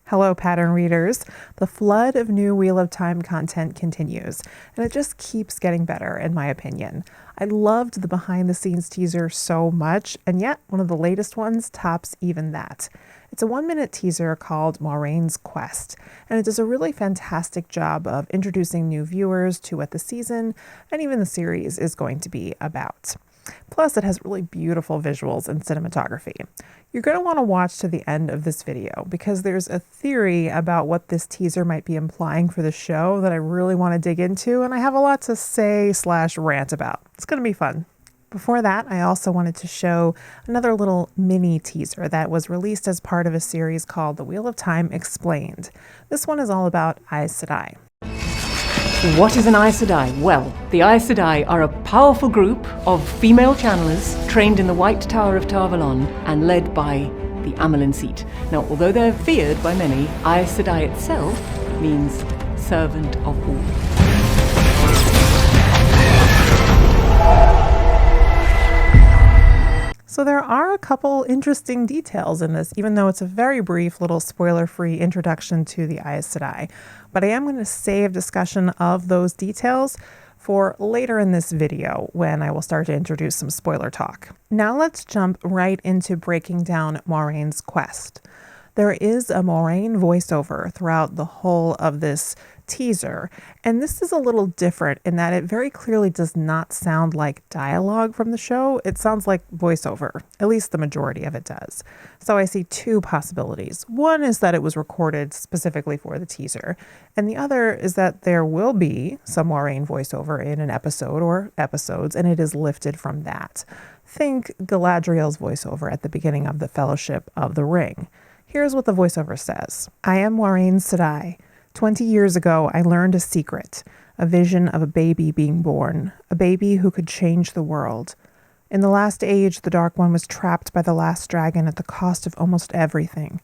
Hello, pattern readers. The flood of new Wheel of Time content continues, and it just keeps getting better, in my opinion. I loved the behind-the-scenes teaser so much, and yet one of the latest ones tops even that. It's a 1-minute teaser called Moiraine's Quest, and it does a really fantastic job of introducing new viewers to what the season and even the series is going to be about. Plus, it has really beautiful visuals and cinematography. You're going to want to watch to the end of this video because there's a theory about what this teaser might be implying for the show that I really want to dig into, and I have a lot to say/rant about. It's going to be fun. Before that, I also wanted to show another little mini teaser that was released as part of a series called The Wheel of Time Explained. This one is all about Aes Sedai. What is an Aes Sedai? Well, the Aes Sedai are a powerful group of female channelers trained in the White Tower of Tarvalon and led by the Amelin Seat. Now, although they're feared by many, Aes Sedai itself means servant of all. So there are a couple interesting details in this, even though it's a very brief little spoiler-free introduction to the Aes Sedai. But I am going to save discussion of those details for later in this video when I will start to introduce some spoiler talk. Now let's jump right into breaking down Moiraine's quest. There is a Moiraine voiceover throughout the whole of this teaser, and this is a little different in that it very clearly does not sound like dialogue from the show. It sounds like voiceover, at least the majority of it does. So I see two possibilities. One is that it was recorded specifically for the teaser, and the other is that there will be some Moiraine voiceover in an episode or episodes, and it is lifted from that. Think Galadriel's voiceover at the beginning of the Fellowship of the Ring. Here's what the voiceover says. I am Moiraine Sedai. 20 years ago, I learned a secret, a vision of a baby being born, a baby who could change the world. In the last age, the Dark One was trapped by the last dragon at the cost of almost everything.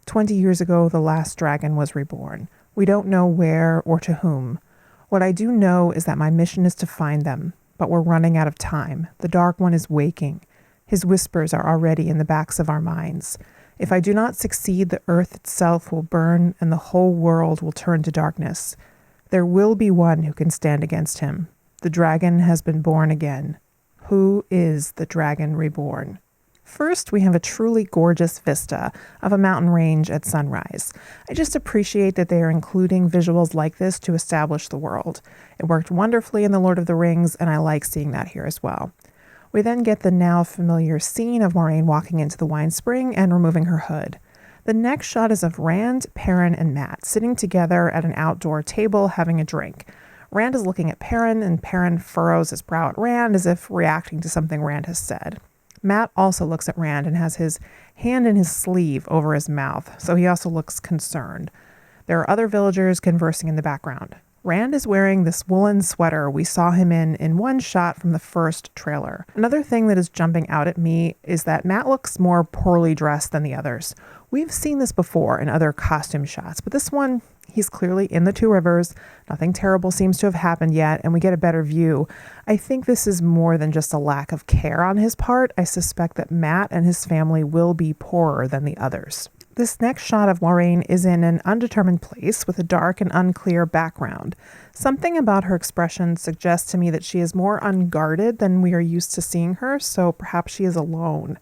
20 years ago, the last dragon was reborn. We don't know where or to whom. What I do know is that my mission is to find them, but we're running out of time. The Dark One is waking. His whispers are already in the backs of our minds. If I do not succeed, the earth itself will burn and the whole world will turn to darkness. There will be one who can stand against him. The dragon has been born again. Who is the Dragon Reborn? First, we have a truly gorgeous vista of a mountain range at sunrise. I just appreciate that they are including visuals like this to establish the world. It worked wonderfully in The Lord of the Rings, and I like seeing that here as well. We then get the now familiar scene of Moiraine walking into the wine spring and removing her hood. The next shot is of Rand, Perrin, and Mat sitting together at an outdoor table having a drink. Rand is looking at Perrin, and Perrin furrows his brow at Rand as if reacting to something Rand has said. Mat also looks at Rand and has his hand in his sleeve over his mouth, so he also looks concerned. There are other villagers conversing in the background. Rand is wearing this woolen sweater we saw him in one shot from the first trailer. Another thing that is jumping out at me is that Mat looks more poorly dressed than the others. We've seen this before in other costume shots, but this one, he's clearly in the Two Rivers. Nothing terrible seems to have happened yet, and we get a better view. I think this is more than just a lack of care on his part. I suspect that Mat and his family will be poorer than the others. This next shot of Moiraine is in an undetermined place with a dark and unclear background. Something about her expression suggests to me that she is more unguarded than we are used to seeing her, so perhaps she is alone.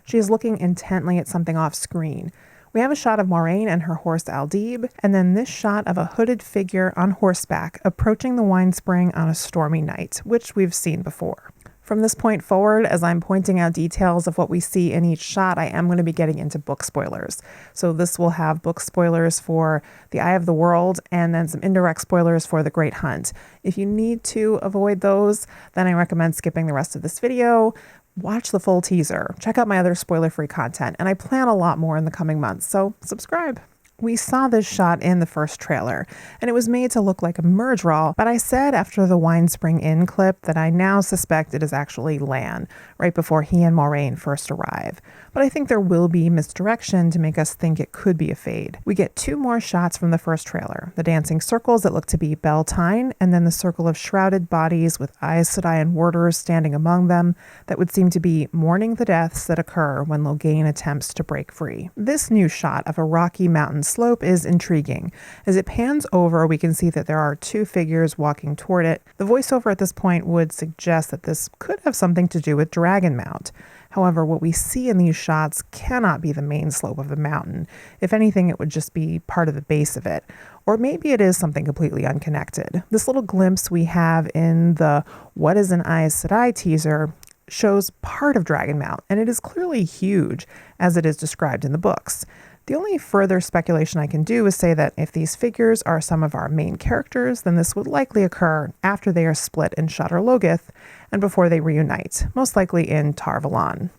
She is looking intently at something off screen. We have a shot of Moiraine and her horse Aldib, and then this shot of a hooded figure on horseback approaching the wine spring on a stormy night, which we've seen before. From this point forward, as I'm pointing out details of what we see in each shot, I am going to be getting into book spoilers. So this will have book spoilers for The Eye of the World and then some indirect spoilers for The Great Hunt. If you need to avoid those, then I recommend skipping the rest of this video. Watch the full teaser. Check out my other spoiler-free content, and I plan a lot more in the coming months, so subscribe. We saw this shot in the first trailer, and it was made to look like a merge roll, but I said after the Wine Spring Inn clip that I now suspect it is actually Lan, right before he and Moiraine first arrive. But I think there will be misdirection to make us think it could be a fade. We get two more shots from the first trailer, the dancing circles that look to be Beltane, and then the circle of shrouded bodies with Aes Sedai and warders standing among them that would seem to be mourning the deaths that occur when Loghain attempts to break free. This new shot of a rocky mountain slope is intriguing. As it pans over, we can see that there are two figures walking toward it. The voiceover at this point would suggest that this could have something to do with Dragonmount. However, what we see in these shots cannot be the main slope of the mountain. If anything, it would just be part of the base of it. Or maybe it is something completely unconnected. This little glimpse we have in the What is an Aes Sedai teaser shows part of Dragonmount, and it is clearly huge as it is described in the books. The only further speculation I can do is say that if these figures are some of our main characters, then this would likely occur after they are split in Shadar Logoth and before they reunite, most likely in Tar Valon.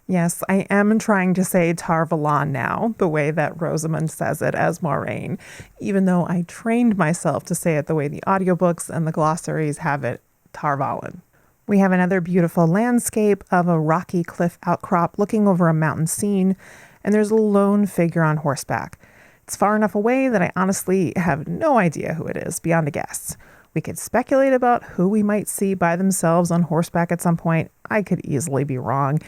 Yes, I am trying to say Tar Valon now, the way that Rosamund says it as Moiraine, even though I trained myself to say it the way the audiobooks and the glossaries have it, Tar Valon. We have another beautiful landscape of a rocky cliff outcrop looking over a mountain scene, and there's a lone figure on horseback. It's far enough away that I honestly have no idea who it is, beyond a guess. We could speculate about who we might see by themselves on horseback at some point. I could easily be wrong.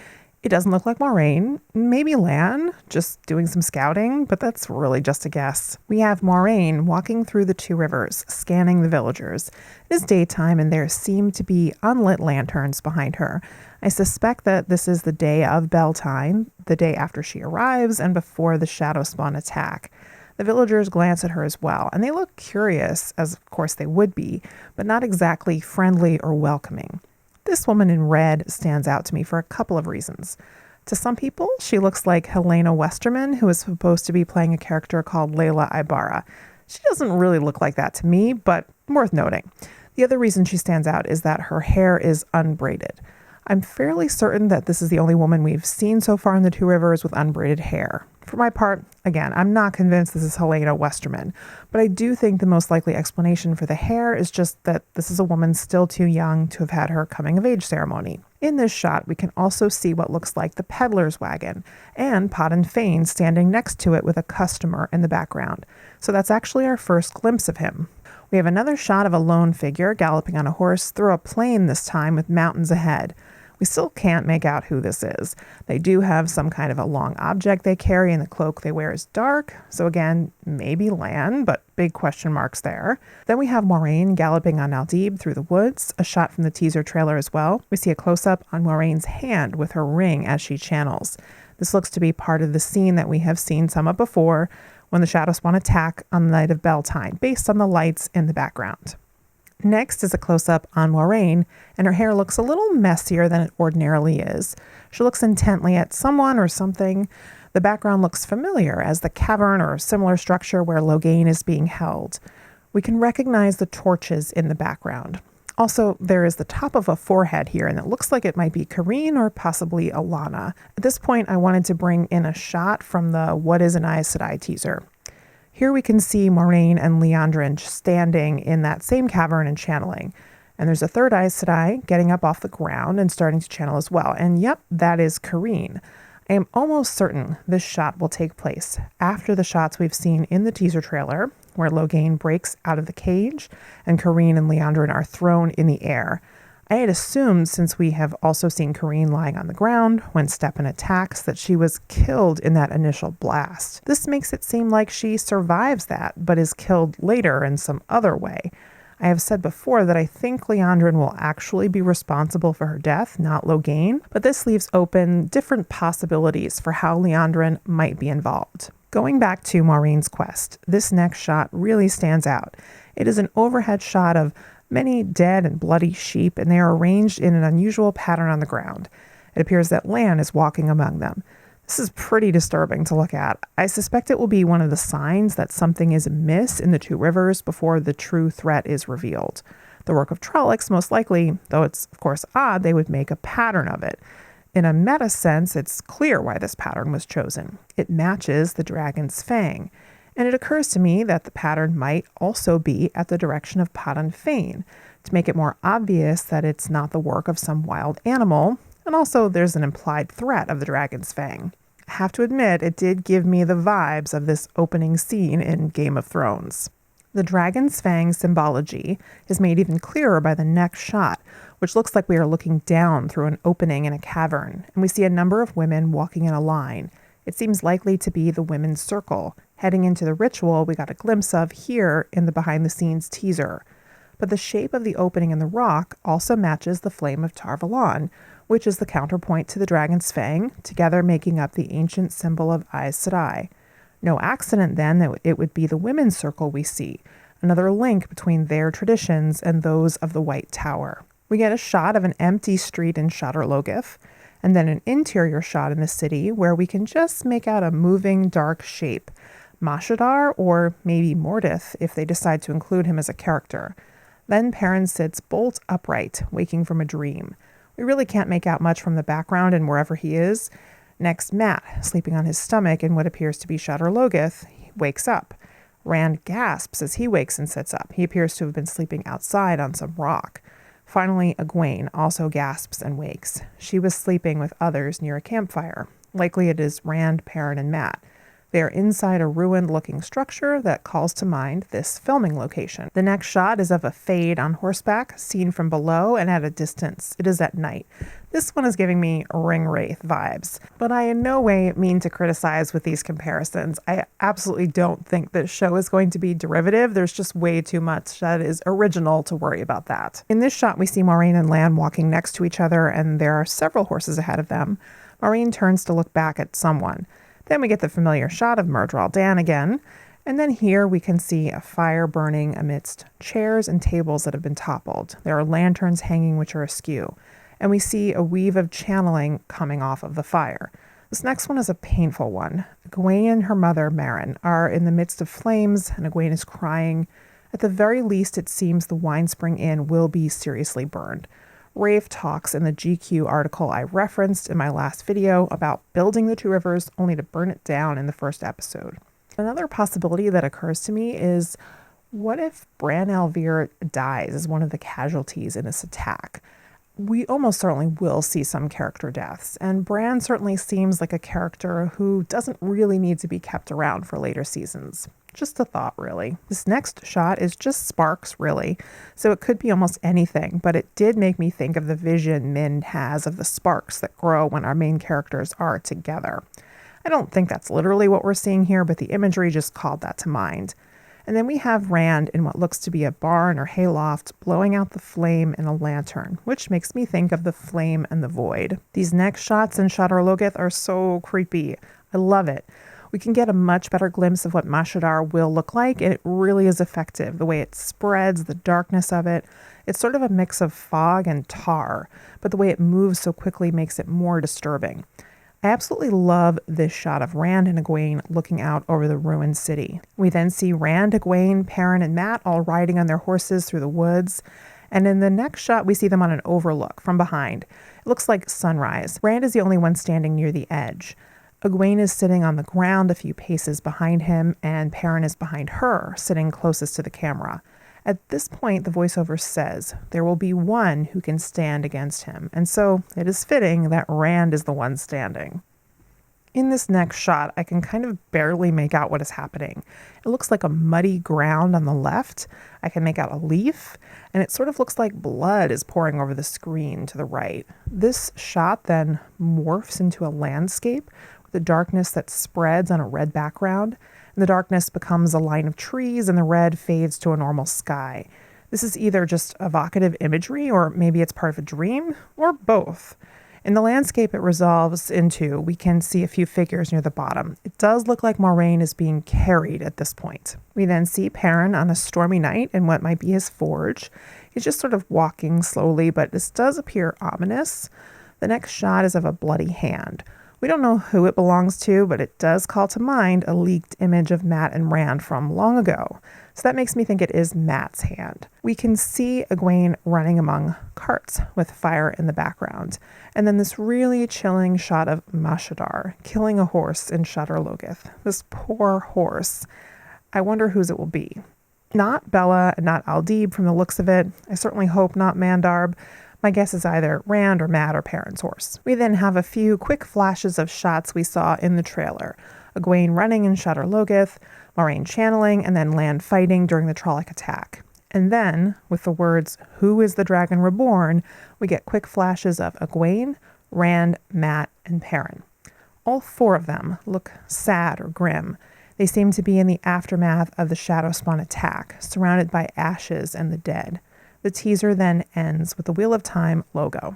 It doesn't look like Moiraine, maybe Lan, just doing some scouting, but that's really just a guess. We have Moiraine walking through the two rivers, scanning the villagers. It is daytime and there seem to be unlit lanterns behind her. I suspect that this is the day of Beltane, the day after she arrives and before the Shadowspawn attack. The villagers glance at her as well, and they look curious, as of course they would be, but not exactly friendly or welcoming. This woman in red stands out to me for a couple of reasons. To some people, she looks like Helena Westerman, who is supposed to be playing a character called Layla Ibarra. She doesn't really look like that to me, but worth noting. The other reason she stands out is that her hair is unbraided. I'm fairly certain that this is the only woman we've seen so far in the Two Rivers with unbraided hair. For my part, again, I'm not convinced this is Helena Westerman, but I do think the most likely explanation for the hair is just that this is a woman still too young to have had her coming-of-age ceremony. In this shot, we can also see what looks like the peddler's wagon, and Padan Fain standing next to it with a customer in the background. So that's actually our first glimpse of him. We have another shot of a lone figure galloping on a horse through a plain this time with mountains ahead. We still can't make out who this is. They do have some kind of a long object they carry, and the cloak they wear is dark. So again, maybe Lan, but big question marks there. Then we have Moiraine galloping on Aldib through the woods, a shot from the teaser trailer as well. We see a close-up on Moraine's hand with her ring as she channels. This looks to be part of the scene that we have seen some of before when the Shadowspawn attack on the night of Beltane, based on the lights in the background. Next is a close-up on Moiraine, and her hair looks a little messier than it ordinarily is. She looks intently at someone or something. The background looks familiar as the cavern or similar structure where Logain is being held. We can recognize the torches in the background. Also, there is the top of a forehead here, and it looks like it might be Kareen or possibly Alana. At this point, I wanted to bring in a shot from the What is an Aes Sedai teaser. Here we can see Moiraine and Liandrin standing in that same cavern and channeling. And there's a third Aes Sedai getting up off the ground and starting to channel as well. And yep, that is Kareen. I am almost certain this shot will take place after the shots we've seen in the teaser trailer, where Logain breaks out of the cage and Kareen and Liandrin are thrown in the air. I had assumed, since we have also seen Kareen lying on the ground when Stepan attacks, that she was killed in that initial blast. This makes it seem like she survives that, but is killed later in some other way. I have said before that I think Liandrin will actually be responsible for her death, not Logain, but this leaves open different possibilities for how Liandrin might be involved. Going back to Moiraine's quest, this next shot really stands out. It is an overhead shot of many dead and bloody sheep, and they are arranged in an unusual pattern on the ground. It appears that Lan is walking among them. This is pretty disturbing to look at. I suspect it will be one of the signs that something is amiss in the Two Rivers before the true threat is revealed. The work of Trollocs, most likely, though it's of course odd they would make a pattern of it. In a meta sense, it's clear why this pattern was chosen. It matches the dragon's fang. And it occurs to me that the pattern might also be at the direction of Padan Fain, to make it more obvious that it's not the work of some wild animal, and also there's an implied threat of the dragon's fang. I have to admit, it did give me the vibes of this opening scene in Game of Thrones. The dragon's fang symbology is made even clearer by the next shot, which looks like we are looking down through an opening in a cavern, and we see a number of women walking in a line. It seems likely to be the women's circle, heading into the ritual we got a glimpse of here in the behind-the-scenes teaser. But the shape of the opening in the rock also matches the flame of Tar Valon, which is the counterpoint to the dragon's fang, together making up the ancient symbol of Aes Sedai. No accident, then, that it would be the women's circle we see, another link between their traditions and those of the White Tower. We get a shot of an empty street in Shadar Logoth, and then an interior shot in the city where we can just make out a moving, dark shape. Mashadar, or maybe Mordith, if they decide to include him as a character. Then Perrin sits bolt upright, waking from a dream. We really can't make out much from the background and wherever he is. Next, Mat, sleeping on his stomach in what appears to be Shadar Logoth, wakes up. Rand gasps as he wakes and sits up. He appears to have been sleeping outside on some rock. Finally, Egwene also gasps and wakes. She was sleeping with others near a campfire. Likely it is Rand, Perrin, and Mat. They are inside a ruined-looking structure that calls to mind this filming location. The next shot is of a fade on horseback, seen from below and at a distance. It is at night. This one is giving me Ring Wraith vibes, but I in no way mean to criticize with these comparisons. I absolutely don't think this show is going to be derivative. There's just way too much that is original to worry about that. In this shot, we see Moiraine and Lan walking next to each other, and there are several horses ahead of them. Moiraine turns to look back at someone. Then we get the familiar shot of Myrddraal Dan again, and then here we can see a fire burning amidst chairs and tables that have been toppled. There are lanterns hanging which are askew, and we see a weave of channeling coming off of the fire. This next one is a painful one. Egwene and her mother, Meryn, are in the midst of flames, and Egwene is crying. At the very least, it seems the Winespring Inn will be seriously burned. Rafe talks in the GQ article I referenced in my last video about building the Two Rivers only to burn it down in the first episode. Another possibility that occurs to me is, what if Bran al'Vir dies as one of the casualties in this attack? We almost certainly will see some character deaths, and Bran certainly seems like a character who doesn't really need to be kept around for later seasons. Just a thought, really. This next shot is just sparks, really, so it could be almost anything, but it did make me think of the vision Min has of the sparks that grow when our main characters are together. I don't think that's literally what we're seeing here, but the imagery just called that to mind. And then we have Rand in what looks to be a barn or hayloft blowing out the flame in a lantern, which makes me think of the flame and the void. These next shots in Shadar Logoth are so creepy. I love it. We can get a much better glimpse of what Mashadar will look like, and it really is effective. The way it spreads, the darkness of it. It's sort of a mix of fog and tar, but the way it moves so quickly makes it more disturbing. I absolutely love this shot of Rand and Egwene looking out over the ruined city. We then see Rand, Egwene, Perrin, and Mat all riding on their horses through the woods. And in the next shot, we see them on an overlook from behind. It looks like sunrise. Rand is the only one standing near the edge. Egwene is sitting on the ground a few paces behind him, and Perrin is behind her, sitting closest to the camera. At this point, the voiceover says, there will be one who can stand against him, and so it is fitting that Rand is the one standing. In this next shot, I can kind of barely make out what is happening. It looks like a muddy ground on the left. I can make out a leaf, and it sort of looks like blood is pouring over the screen to the right. This shot then morphs into a landscape with the darkness that spreads on a red background. The darkness becomes a line of trees and the red fades to a normal sky. This is either just evocative imagery, or maybe it's part of a dream, or both. In the landscape it resolves into, we can see a few figures near the bottom. It does look like Moiraine is being carried at this point. We then see Perrin on a stormy night in what might be his forge. He's just sort of walking slowly, but this does appear ominous. The next shot is of a bloody hand. We don't know who it belongs to, but it does call to mind a leaked image of Mat and Rand from long ago. So that makes me think it is Mat's hand. We can see Egwene running among carts with fire in the background. And then this really chilling shot of Mashadar killing a horse in Shadar Logoth. This poor horse. I wonder whose it will be. Not Bella and not Aldib from the looks of it. I certainly hope not Mandarb. My guess is either Rand or Mat or Perrin's horse. We then have a few quick flashes of shots we saw in the trailer. Egwene running in Shadar Logoth, Moiraine channeling, and then Lan fighting during the Trolloc attack. And then, with the words, "Who is the Dragon Reborn?" we get quick flashes of Egwene, Rand, Mat, and Perrin. All four of them look sad or grim. They seem to be in the aftermath of the Shadow Spawn attack, surrounded by ashes and the dead. The teaser then ends with the Wheel of Time logo.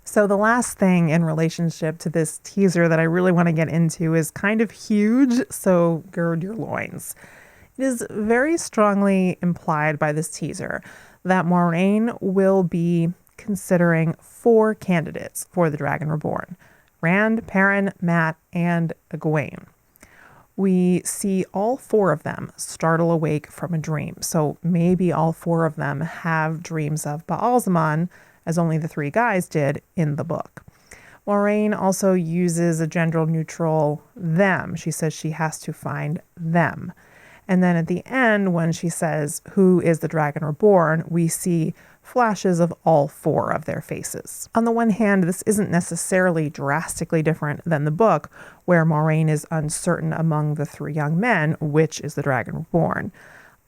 So the last thing in relationship to this teaser that I really want to get into is kind of huge, so gird your loins. It is very strongly implied by this teaser that Moiraine will be considering 4 candidates for the Dragon Reborn: Rand, Perrin, Mat, and Egwene. We see all 4 of them startle awake from a dream. So maybe all 4 of them have dreams of Ba'alzamon, as only the 3 guys did in the book. Moiraine also uses a gender-neutral them. She says she has to find them. And then at the end, when she says, "Who is the Dragon Reborn?" we see flashes of all 4 of their faces. On the one hand, this isn't necessarily drastically different than the book, where Moiraine is uncertain among the 3 young men which is the Dragon Reborn.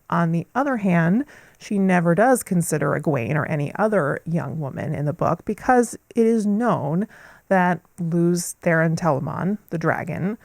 On the other hand, she never does consider Egwene or any other young woman in the book because it is known that Lews Therin Telamon, the dragon,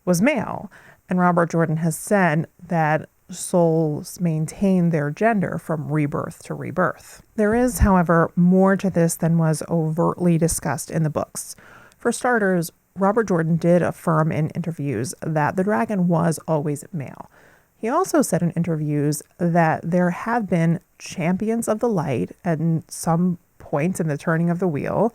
was male. And Robert Jordan has said that souls maintain their gender from rebirth to rebirth. There is, however, more to this than was overtly discussed in the books. For starters, Robert Jordan did affirm in interviews that the dragon was always male. He also said in interviews that there have been champions of the light at some point in the turning of the wheel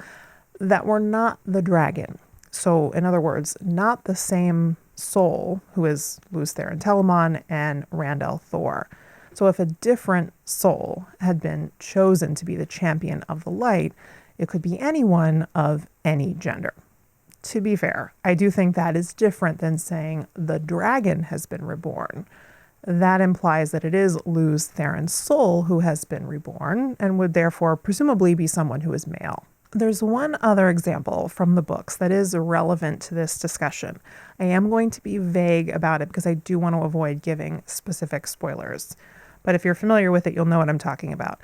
that were not the dragon. So, in other words, not the same soul who is Lews Therin Telamon and Rand al'Thor. So if a different soul had been chosen to be the champion of the light, it could be anyone of any gender. To be fair, I do think that is different than saying the dragon has been reborn. That implies that it is Lews Therin's soul who has been reborn and would therefore presumably be someone who is male. There's one other example from the books that is relevant to this discussion. I am going to be vague about it because I do want to avoid giving specific spoilers. But if you're familiar with it, you'll know what I'm talking about.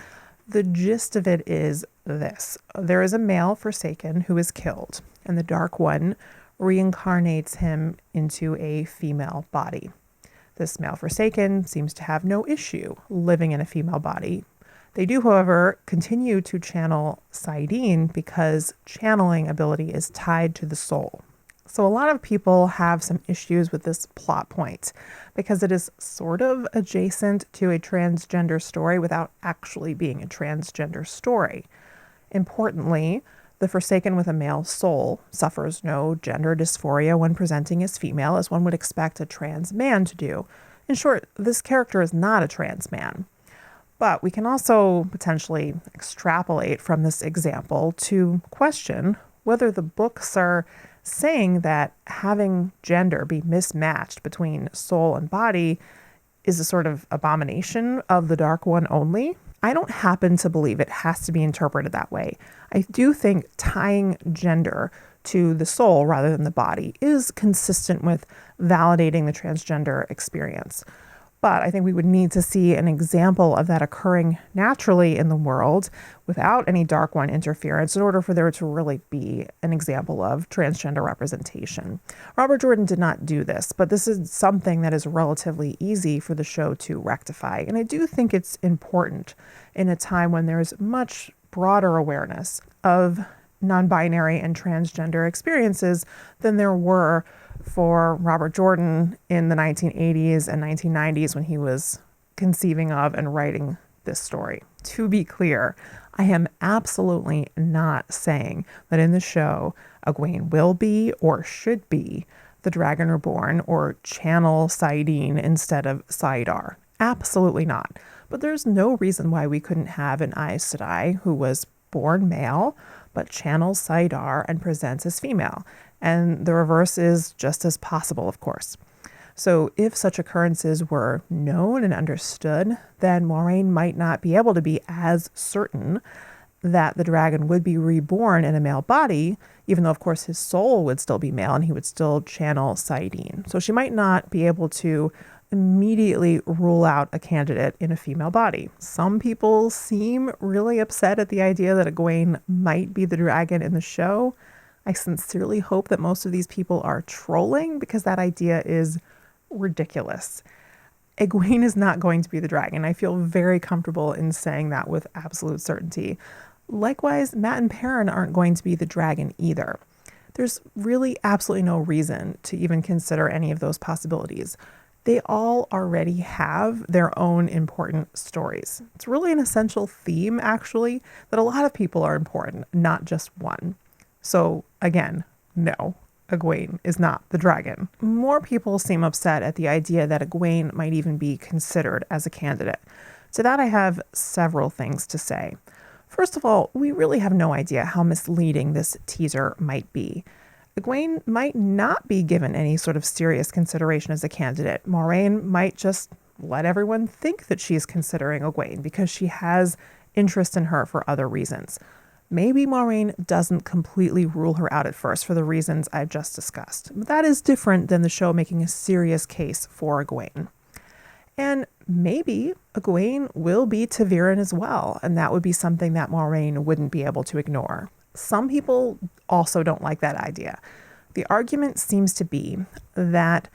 The gist of it is this. There is a male Forsaken who is killed, and the Dark One reincarnates him into a female body. This male Forsaken seems to have no issue living in a female body. They do, however, continue to channel saidin because channeling ability is tied to the soul. So a lot of people have some issues with this plot point because it is sort of adjacent to a transgender story without actually being a transgender story. Importantly, the Forsaken with a male soul suffers no gender dysphoria when presenting as female, as one would expect a trans man to do. In short, this character is not a trans man. But we can also potentially extrapolate from this example to question whether the books are saying that having gender be mismatched between soul and body is a sort of abomination of the Dark One only. I don't happen to believe it has to be interpreted that way. I do think tying gender to the soul rather than the body is consistent with validating the transgender experience. But I think we would need to see an example of that occurring naturally in the world without any Dark One interference in order for there to really be an example of transgender representation. Robert Jordan did not do this, but this is something that is relatively easy for the show to rectify. And I do think it's important in a time when there's much broader awareness of non-binary and transgender experiences than there were for Robert Jordan in the 1980s and 1990s when he was conceiving of and writing this story. To be clear, I am absolutely not saying that in the show Egwene will be or should be the Dragon Reborn or channel saidin instead of saidar. Absolutely not. But there's no reason why we couldn't have an Aes Sedai who was born male but channels saidar and presents as female. And the reverse is just as possible, of course. So if such occurrences were known and understood, then Moiraine might not be able to be as certain that the dragon would be reborn in a male body, even though, of course, his soul would still be male and he would still channel saidin. So she might not be able to immediately rule out a candidate in a female body. Some people seem really upset at the idea that Egwene might be the dragon in the show. I sincerely hope that most of these people are trolling because that idea is ridiculous. Egwene is not going to be the dragon. I feel very comfortable in saying that with absolute certainty. Likewise, Mat and Perrin aren't going to be the dragon either. There's really absolutely no reason to even consider any of those possibilities. They all already have their own important stories. It's really an essential theme, actually, that a lot of people are important, not just one. So again, no, Egwene is not the dragon. More people seem upset at the idea that Egwene might even be considered as a candidate. To that I have several things to say. First of all, we really have no idea how misleading this teaser might be. Egwene might not be given any sort of serious consideration as a candidate. Moiraine might just let everyone think that she's considering Egwene because she has interest in her for other reasons. Maybe Moiraine doesn't completely rule her out at first for the reasons I've just discussed. But that is different than the show making a serious case for Egwene. And maybe Egwene will be ta'veren as well, and that would be something that Moiraine wouldn't be able to ignore. Some people also don't like that idea. The argument seems to be that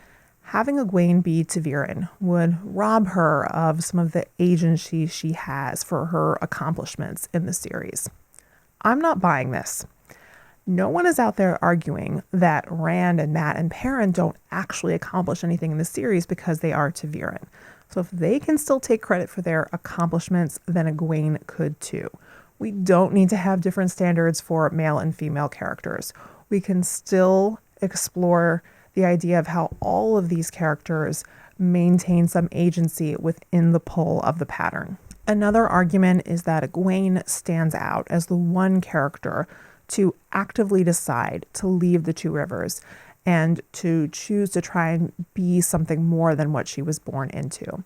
having Egwene be ta'veren would rob her of some of the agency she has for her accomplishments in the series. I'm not buying this. No one is out there arguing that Rand and Mat and Perrin don't actually accomplish anything in the series because they are ta'veren. So if they can still take credit for their accomplishments, then Egwene could too. We don't need to have different standards for male and female characters. We can still explore the idea of how all of these characters maintain some agency within the pull of the pattern. Another argument is that Egwene stands out as the one character to actively decide to leave the Two Rivers and to choose to try and be something more than what she was born into,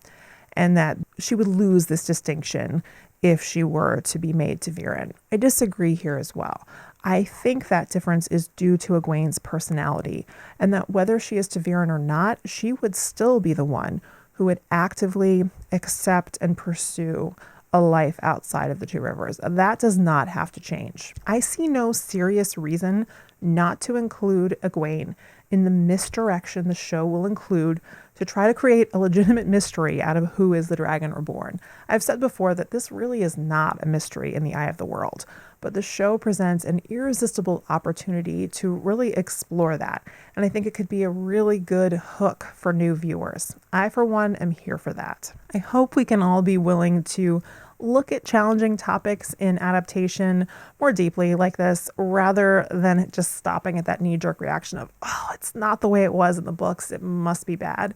and that she would lose this distinction if she were to be made ta'veren. I disagree here as well. I think that difference is due to Egwene's personality, and that whether she is ta'veren or not, she would still be the one who would actively accept and pursue a life outside of the Two Rivers. That does not have to change. I see no serious reason not to include Egwene in the misdirection the show will include to try to create a legitimate mystery out of who is the Dragon Reborn. I've said before that this really is not a mystery in the eye of the world, but the show presents an irresistible opportunity to really explore that, and I think it could be a really good hook for new viewers. I, for one, am here for that. I hope we can all be willing to look at challenging topics in adaptation more deeply like this, rather than just stopping at that knee-jerk reaction of, oh, it's not the way it was in the books, it must be bad.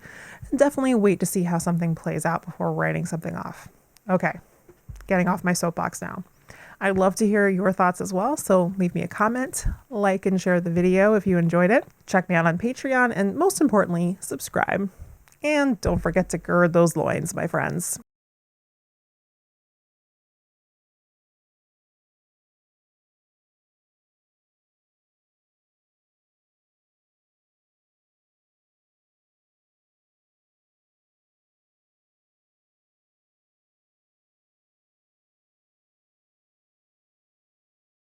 And definitely wait to see how something plays out before writing something off. Okay, getting off my soapbox now. I'd love to hear your thoughts as well, so leave me a comment, like and share the video if you enjoyed it. Check me out on Patreon, and most importantly, subscribe. And don't forget to gird those loins, my friends.